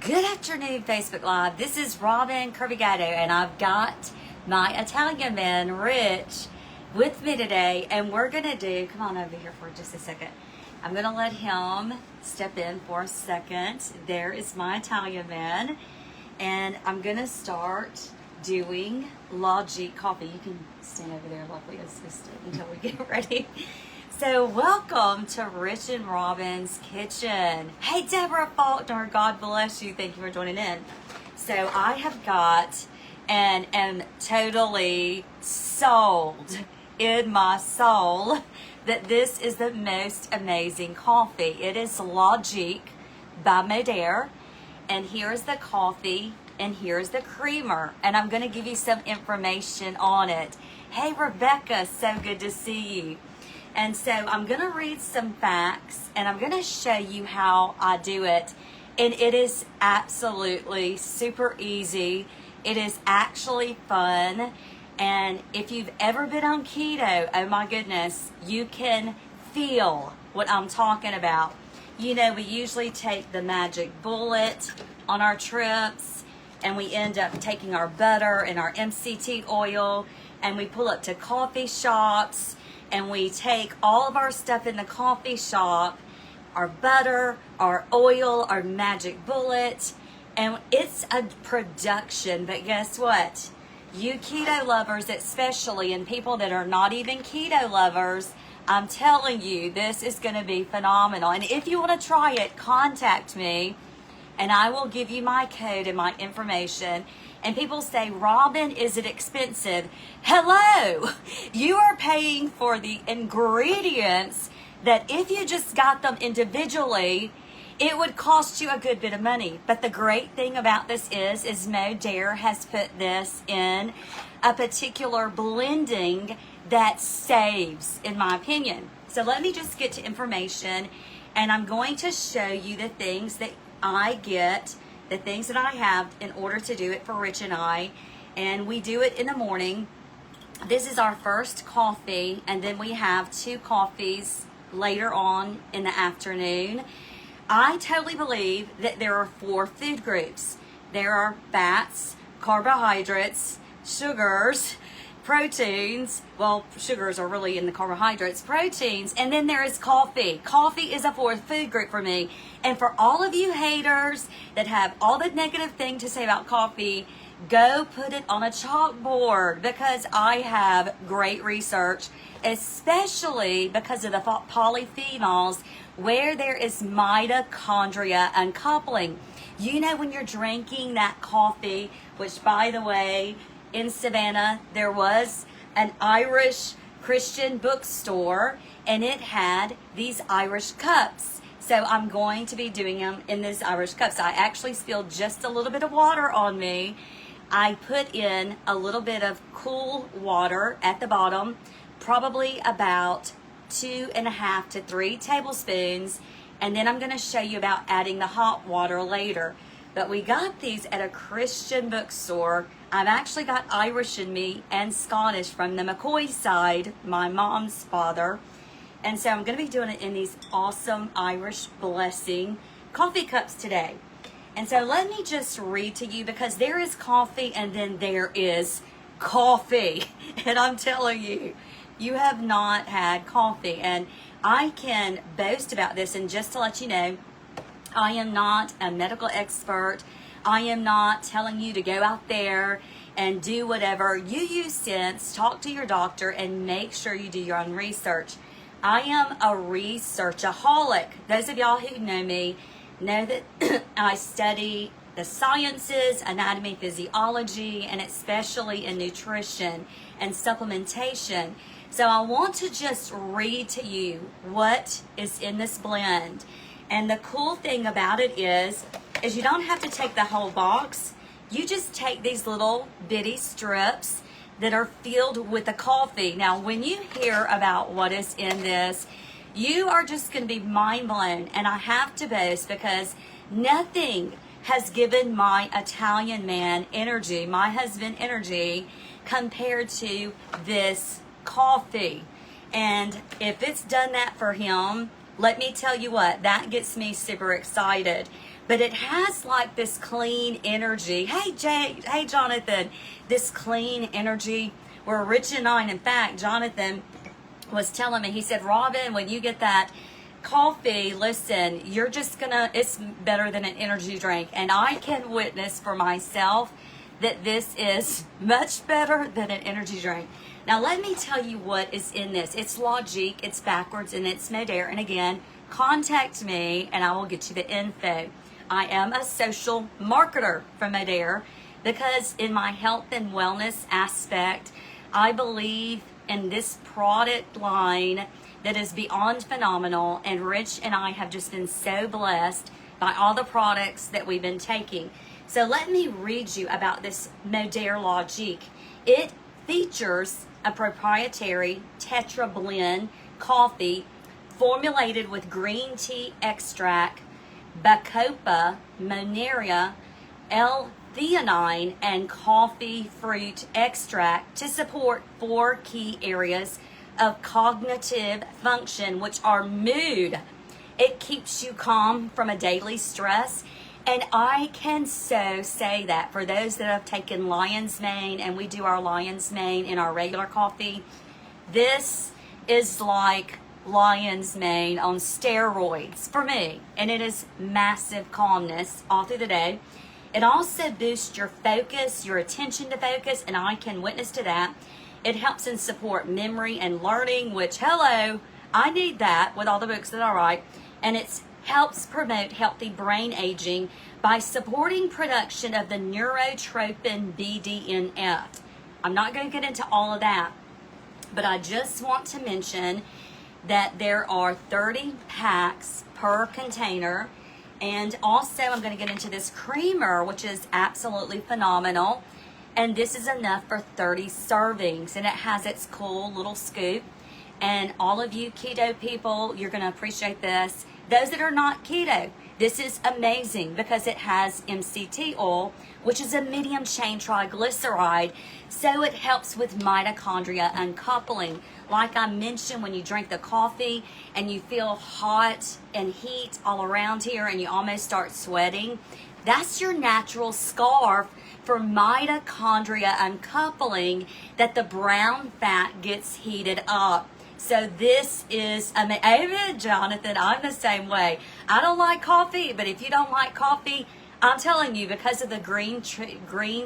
Good afternoon, Facebook Live. This is Robin Curvigato, and I've got my Italian man, Rich, with me today, and we're going to do, come on over here for just a second. I'm going to let him step in for a second. There is my Italian man, and I'm going to start doing Logiq coffee. You can stand over there like we assisted until we get ready. So welcome to Rich and Robin's Kitchen. Hey, Deborah Faulkner, God bless you. Thank you for joining in. So I have got and am totally sold in my soul that this is the most amazing coffee. It is Logiq by Modere, and here's the coffee and here's the creamer, and I'm going to give you some information on it. Hey, Rebecca, so good to see you. And so I'm going to read some facts, and I'm going to show you how I do it. And it is absolutely super easy. It is actually fun. And if you've ever been on keto, oh my goodness, you can feel what I'm talking about. You know, we usually take the magic bullet on our trips, and we end up taking our butter and our MCT oil, and we pull up to coffee shops, and we take all of our stuff in the coffee shop, our butter, our oil, our magic bullet, and it's a production. But guess what? You keto lovers especially, and people that are not even keto lovers, I'm telling you, this is going to be phenomenal. And if you want to try it, contact me, and I will give you my code and my information. And people say, Robin, is it expensive? Hello! You are paying for the ingredients that if you just got them individually, it would cost you a good bit of money. But the great thing about this is Modere has put this in a particular blending that saves, in my opinion. So let me just get to information, and I'm going to show you the things that I get, the things that I have in order to do it for Rich and I. And we do it in the morning. This is our first coffee, and then we have 2 coffees later on in the afternoon. I totally believe that there are 4 food groups. There are fats, carbohydrates, sugars, proteins. Well, sugars are really in the carbohydrates, proteins, and then there is coffee. Coffee is a 4th food group for me. And for all of you haters that have all the negative thing to say about coffee, go put it on a chalkboard, because I have great research, especially because of the polyphenols, where there is mitochondria uncoupling. You know, when you're drinking that coffee, which, by the way, in Savannah, there was an Irish Christian bookstore, and it had these Irish cups. So I'm going to be doing them in these Irish cups. I actually spilled just a little bit of water on me. I put in a little bit of cool water at the bottom, probably about 2.5 to 3 tablespoons. And then I'm going to show you about adding the hot water later. But we got these at a Christian bookstore. I've actually got Irish in me and Scottish from the McCoy side, my mom's father. And so I'm going to be doing it in these awesome Irish blessing coffee cups today. And so let me just read to you, because there is coffee and then there is coffee. And I'm telling you, you have not had coffee. And I can boast about this. And just to let you know, I am not a medical expert. I am not telling you to go out there and do whatever. You use sense, talk to your doctor, and make sure you do your own research. I am a researchaholic. Those of y'all who know me know that I study the sciences, anatomy, physiology, and especially in nutrition and supplementation. So I want to just read to you what is in this blend. And the cool thing about it is you don't have to take the whole box. You just take these little bitty strips that are filled with the coffee. Now, when you hear about what is in this, you are just going to be mind blown. And I have to boast, because nothing has given my Italian man energy, my husband energy, compared to this coffee. And if it's done that for him, let me tell you what, that gets me super excited. but it has like this clean energy. Hey, hey, Jonathan, this clean energy where Rich and I, and in fact, Jonathan was telling me, he said, Robin, when you get that coffee, listen, you're just gonna, it's better than an energy drink. And I can witness for myself that this is much better than an energy drink. Now, let me tell you what is in this. It's Logiq, it's backwards, and it's Modere. And again, contact me and I will get you the info. I am a social marketer from Modere because in my health and wellness aspect, I believe in this product line that is beyond phenomenal, and Rich and I have just been so blessed by all the products that we've been taking. So let me read you about this Modere Logiq. It features a proprietary Tetra blend coffee formulated with green tea extract, bacopa, monera, L-theanine, and coffee fruit extract to support 4 key areas of cognitive function, which are mood. It keeps you calm from a daily stress. And I can so say that for those that have taken lion's mane, and we do our lion's mane in our regular coffee, this is like lion's mane on steroids for me. And it is massive calmness all through the day. It also boosts your focus, your attention to focus, and I can witness to that. It helps and support memory and learning, which, hello, I need that with all the books that I write. And it helps promote healthy brain aging by supporting production of the neurotropin BDNF. I'm not going to get into all of that, but I just want to mention that there are 30 packs per container. And also I'm going to get into this creamer, which is absolutely phenomenal. And this is enough for 30 servings. And it has its cool little scoop. And all of you keto people, you're going to appreciate this. Those that are not keto, this is amazing because it has MCT oil, which is a medium chain triglyceride. So it helps with mitochondria uncoupling. Like I mentioned, when you drink the coffee and you feel hot and heat all around here and you almost start sweating, that's your natural scarf for mitochondria uncoupling, that the brown fat gets heated up. So this is amazing. Amen, Jonathan. I'm the same way. I don't like coffee, but if you don't like coffee, I'm telling you, because of the green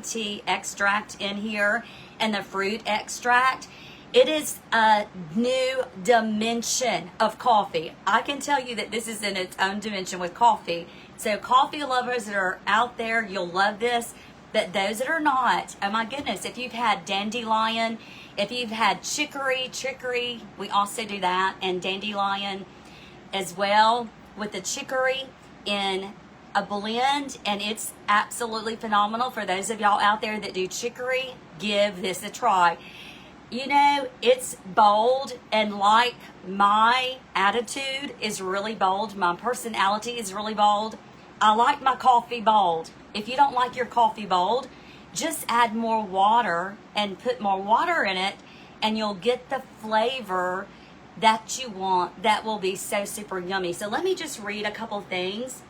tea extract in here and the fruit extract, it is a new dimension of coffee. I can tell you that this is in its own dimension with coffee. So coffee lovers that are out there, you'll love this. But those that are not, oh my goodness, if you've had dandelion, if you've had chicory, we also do that, and dandelion as well with the chicory in a blend, and it's absolutely phenomenal. For those of y'all out there that do chicory, give this a try. You know, it's bold, and like my attitude is really bold, my personality is really bold, I like my coffee bold. If you don't like your coffee bold, just add more water and put more water in it, and you'll get the flavor that you want. That will be so super yummy. So let me just read a couple things.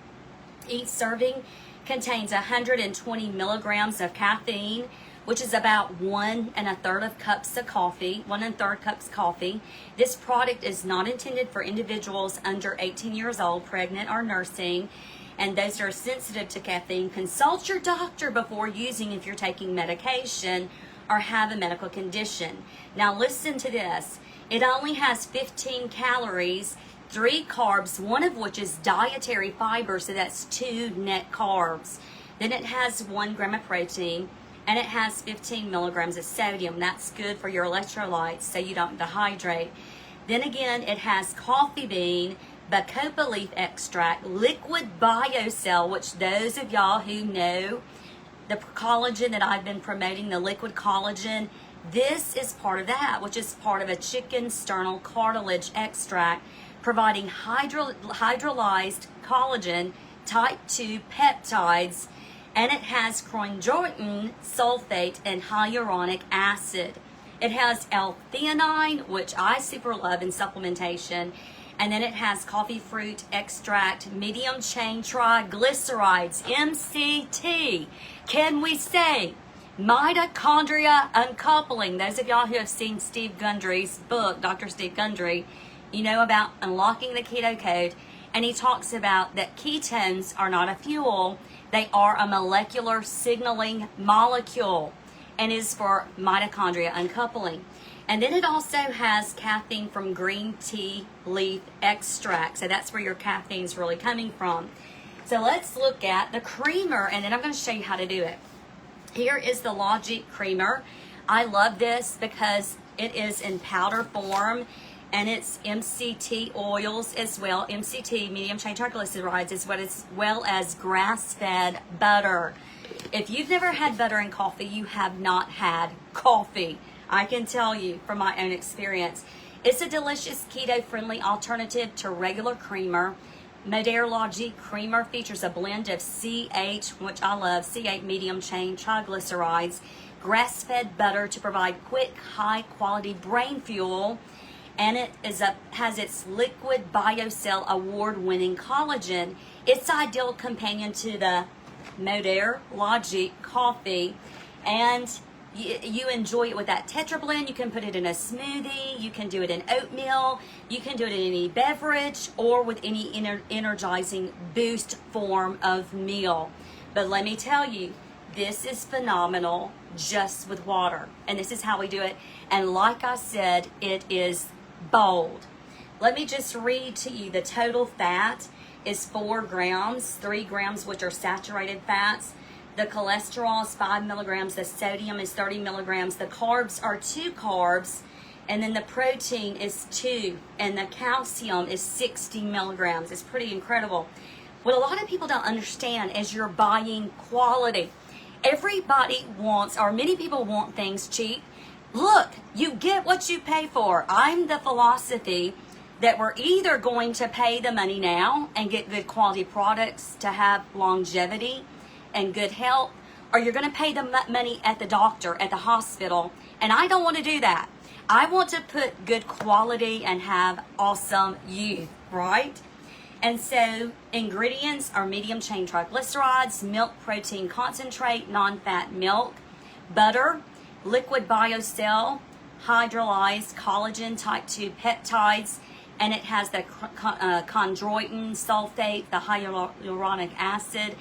Each serving contains 120 milligrams of caffeine, which is about 1 1/3 cups of coffee, 1 1/3 cups coffee. This product is not intended for individuals under 18 years old, pregnant, or nursing. And those that are sensitive to caffeine, consult your doctor before using if you're taking medication or have a medical condition. Now listen to this. It only has 15 calories, 3 carbs, one of which is dietary fiber, so that's 2 net carbs. Then it has 1 gram of protein, and it has 15 milligrams of sodium. That's good for your electrolytes so you don't dehydrate. Then again, it has coffee bean, bacopa leaf extract, liquid biocell, which those of y'all who know the collagen that I've been promoting, the liquid collagen, this is part of that, which is part of a chicken sternal cartilage extract, providing hydrolyzed collagen, type 2 peptides, and it has chondroitin, sulfate, and hyaluronic acid. It has L-theanine, which I super love in supplementation, And then it has coffee fruit extract, medium chain triglycerides, MCT. Can we say mitochondria uncoupling? Those of y'all who have seen Steve Gundry's book, Dr. Steve Gundry, you know about unlocking the keto code. And he talks about that ketones are not a fuel, they are a molecular signaling molecule and is for mitochondria uncoupling. And then it also has caffeine from green tea leaf extract. So that's where your caffeine is really coming from. So let's look at the creamer, and then I'm going to show you how to do it. Here is the Logiq creamer. I love this because it is in powder form, and it's MCT oils as well, MCT, medium chain triglycerides, as well as grass-fed butter. If you've never had butter in coffee, you have not had coffee. I can tell you from my own experience. It's a delicious keto-friendly alternative to regular creamer. Modere Logiq creamer features a blend of C8, which I love, C8 medium chain triglycerides, grass-fed butter to provide quick, high-quality brain fuel, and it has its liquid BioCell award-winning collagen. It's ideal companion to the Modere Logiq coffee, and you enjoy it with that Tetra blend. You can put it in a smoothie, you can do it in oatmeal, you can do it in any beverage or with any energizing boost form of meal. But let me tell you, this is phenomenal just with water. And this is how we do it. And like I said, it is bold. Let me just read to you the total fat is 4 grams, 3 grams which are saturated fats. The cholesterol is 5 milligrams. The sodium is 30 milligrams. The carbs are 2 carbs. And then the protein is 2. And the calcium is 60 milligrams. It's pretty incredible. What a lot of people don't understand is you're buying quality. Everybody wants, or many people want things cheap. Look, you get what you pay for. I'm the philosophy that we're either going to pay the money now and get good quality products to have longevity and good health, or you're going to pay the money at the doctor, at the hospital, and I don't want to do that. I want to put good quality and have awesome youth, right? And so ingredients are medium chain triglycerides, milk protein concentrate, non-fat milk, butter, liquid BioCell, hydrolyzed collagen type 2 peptides, and it has the chondroitin sulfate, the hyaluronic acid,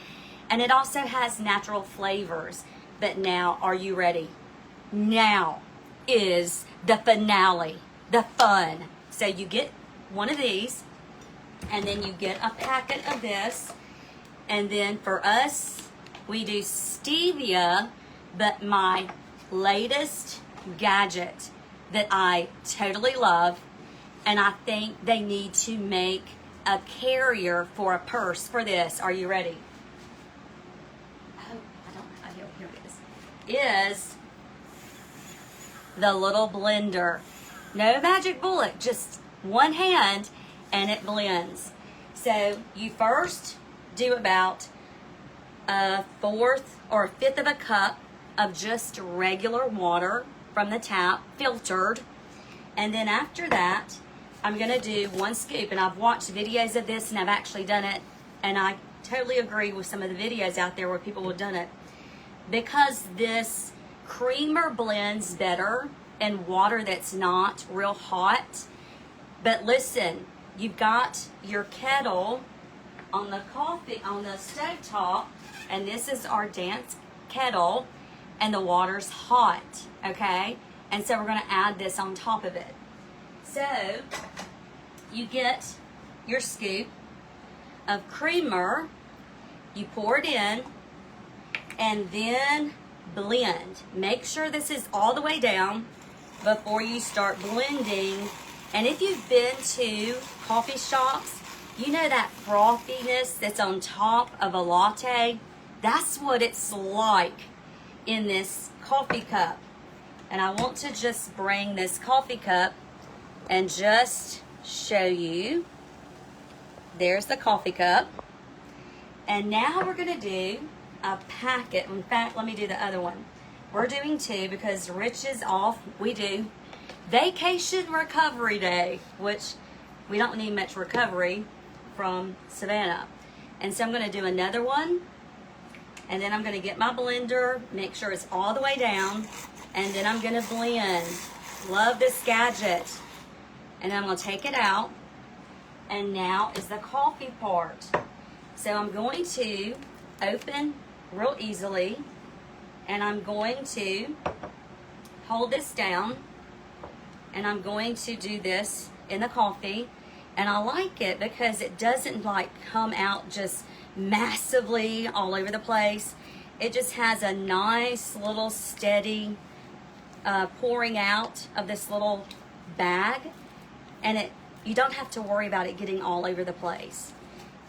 and it also has natural flavors. But now, are you ready? Now is the finale, the fun. So you get one of these, and then you get a packet of this. And then for us, we do stevia, but my latest gadget that I totally love, and I think they need to make a carrier for a purse for this. Are you ready? Here it is the little blender. No magic bullet, just one hand and it blends. So you first do about a 1/4 or a 1/5 of a cup of just regular water from the tap, filtered. And then after that, I'm gonna do 1 scoop, and I've watched videos of this and I've actually done it, and I totally agree with some of the videos out there where people have done it. Because this creamer blends better in water that's not real hot. But listen, you've got your kettle on the stove top, and this is our dance kettle, and the water's hot, okay? And so we're gonna add this on top of it. So you get your scoop of creamer, you pour it in, and then blend. Make sure this is all the way down before you start blending. And if you've been to coffee shops, you know that frothiness that's on top of a latte? That's what it's like in this coffee cup. And I want to just bring this coffee cup and just show you. There's the coffee cup. And now we're gonna do a packet. In fact, let me do the other one. We're doing 2 because Rich is off. We do Vacation Recovery Day, which we don't need much recovery from Savannah. And so I'm going to do another one, and then I'm going to get my blender, make sure it's all the way down, and then I'm going to blend. Love this gadget. And I'm going to take it out, and now is the coffee part. So I'm going to open real easily, and I'm going to hold this down, and I'm going to do this in the coffee. And I like it because it doesn't like come out just massively all over the place. It just has a nice little steady pouring out of this little bag, and you don't have to worry about it getting all over the place.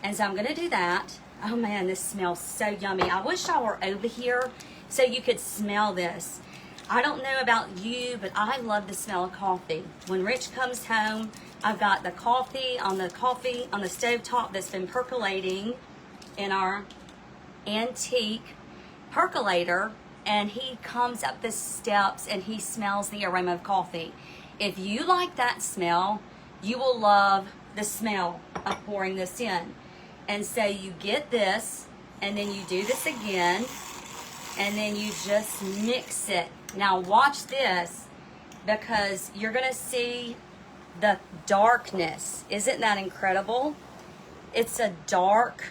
And so I'm gonna do that. Oh man, this smells so yummy. I wish I were over here so you could smell this. I don't know about you, but I love the smell of coffee. When Rich comes home, I've got the coffee on the stove top that's been percolating in our antique percolator, and he comes up the steps and he smells the aroma of coffee. If you like that smell, you will love the smell of pouring this in. And so you get this, and then you do this again, and then you just mix it. Now watch this, because you're gonna see the darkness. Isn't that incredible? It's a dark,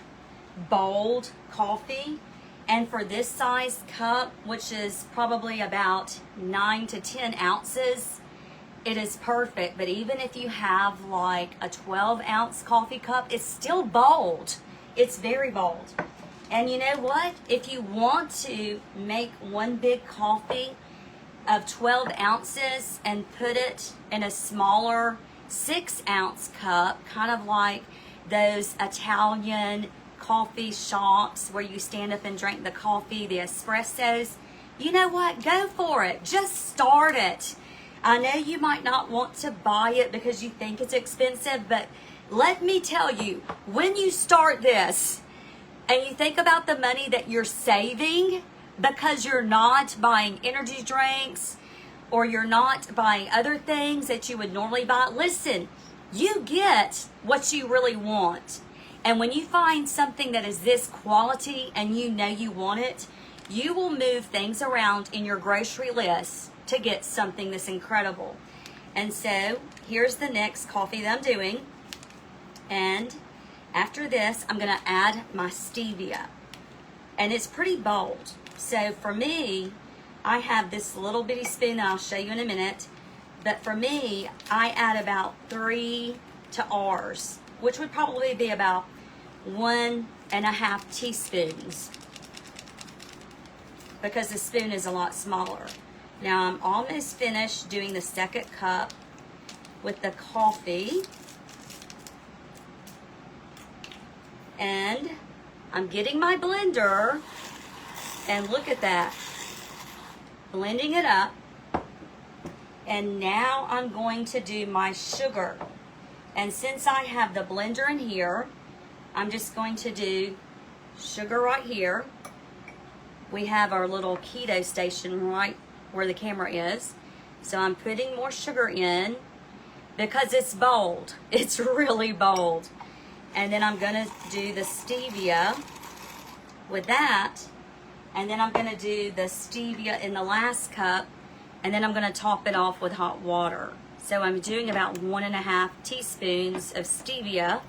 bold coffee. And for this size cup, which is probably about 9 to 10 ounces, it is perfect. But even if you have like a 12-ounce coffee cup, it's still bold. It's very bold. And you know what? If you want to make one big coffee of 12 ounces and put it in a smaller 6-ounce cup, kind of like those Italian coffee shops where you stand up and drink the coffee, the espressos, you know what? Go for it. Just start it. I know you might not want to buy it because you think it's expensive, but let me tell you, when you start this and you think about the money that you're saving because you're not buying energy drinks or you're not buying other things that you would normally buy, listen, you get what you really want. And when you find something that is this quality and you know you want it, you will move things around in your grocery list to get something that's incredible. And so here's the next coffee that I'm doing. And after this, I'm gonna add my stevia. And it's pretty bold. So for me, I have this little bitty spoon that I'll show you in a minute. But for me, I add about 3 to R's, which would probably be about 1.5 teaspoons, because the spoon is a lot smaller. Now I'm almost finished doing the second cup with the coffee. And I'm getting my blender, and look at that, blending it up. And now I'm going to do my sugar. And since I have the blender in here, I'm just going to do sugar right here. We have our little keto station right where the camera is. So I'm putting more sugar in because it's bold. It's really bold. And then I'm gonna do the stevia with that. And then I'm gonna do the stevia in the last cup. And then I'm gonna top it off with hot water. So I'm doing about 1.5 teaspoons of stevia.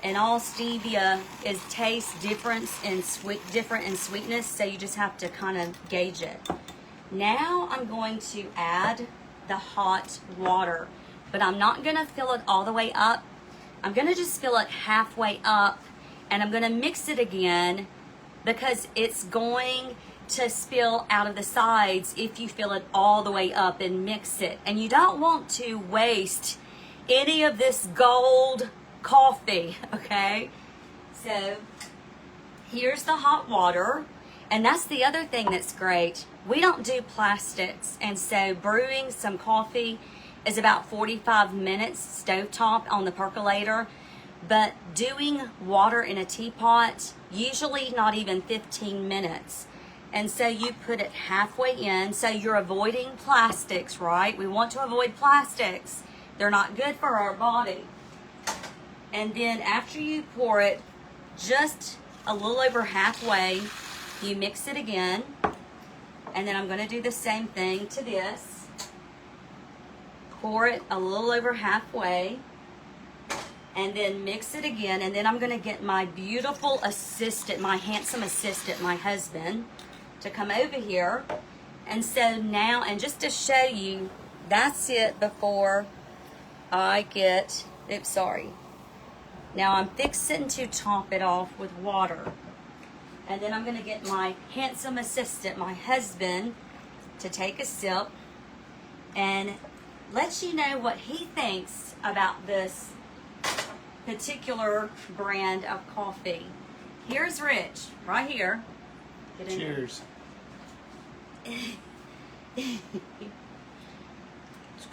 And all stevia is taste different in sweetness, so you just have to kind of gauge it. Now I'm going to add the hot water, but I'm not gonna fill it all the way up. I'm gonna just fill it halfway up, and I'm gonna mix it again because it's going to spill out of the sides if you fill it all the way up and mix it. And you don't want to waste any of this gold coffee, okay? So here's the hot water. And that's the other thing that's great. We don't do plastics, and so brewing some coffee is about 45 minutes stovetop on the percolator, but doing water in a teapot, usually not even 15 minutes. And so you put it halfway in, so you're avoiding plastics, right? We want to avoid plastics They're not good for our body. And then after you pour it just a little over halfway, you mix it again. And then I'm going to do the same thing to this. Pour it a little over halfway. And then mix it again. And then I'm going to get my beautiful assistant, my handsome assistant, my husband, to come over here. And so now, and just to show you, that's it before I get, oops, sorry. Now I'm fixing to top it off with water. And then I'm going to get my handsome assistant, my husband, to take a sip and let you know what he thinks about this particular brand of coffee. Here's Rich, right here. Get in Cheers. It's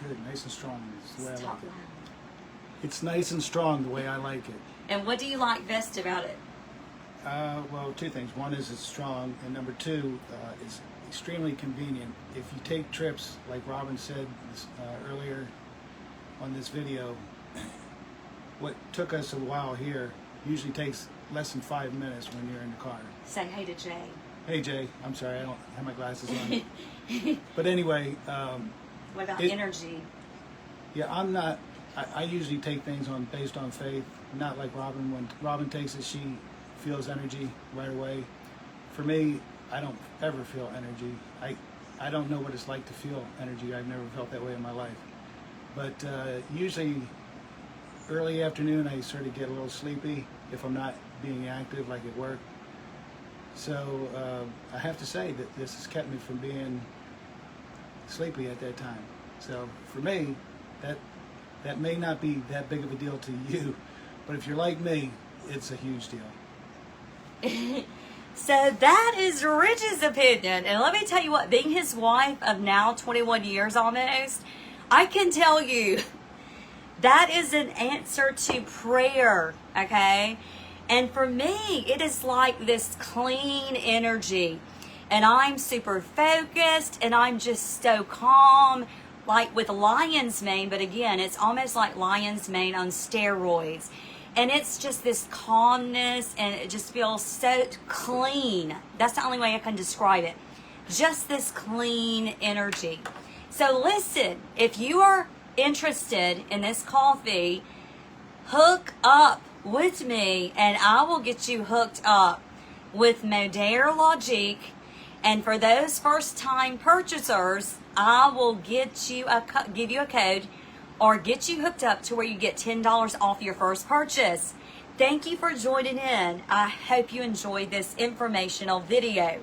good, nice and strong. It's the way I like it. It's nice and strong the way I like it. And what do you like best about it? Well, two things. One is it's strong, and number two, it's extremely convenient. If you take trips, like Robin said earlier on this video, what took us a while here usually takes less than 5 minutes when you're in the car. Say hey to Jay. Hey Jay, I'm sorry, I don't have my glasses on. But anyway, what about energy? Yeah, I'm not. I usually take things based on faith, not like Robin. When Robin takes it, she feels energy right away. For me, I don't ever feel energy. I don't know what it's like to feel energy. I've never felt that way in my life. But usually, early afternoon, I sort of get a little sleepy if I'm not being active, like at work. So I have to say that this has kept me from being sleepy at that time. So for me, that may not be that big of a deal to you, but if you're like me, it's a huge deal. So that is Rich's opinion. And let me tell you what, being his wife of now 21 years almost, I can tell you that is an answer to prayer, okay? And for me, it is like this clean energy. And I'm super focused and I'm just so calm, like with lion's mane. But again, it's almost like lion's mane on steroids. And it's just this calmness and it just feels so clean. That's the only way I can describe it. Just this clean energy. So listen, if you are interested in this coffee, hook up with me and I will get you hooked up with Modere Logiq. And for those first time purchasers, I will give you a code or get you hooked up to where you get $10 off your first purchase. Thank you for joining in. I hope you enjoyed this informational video.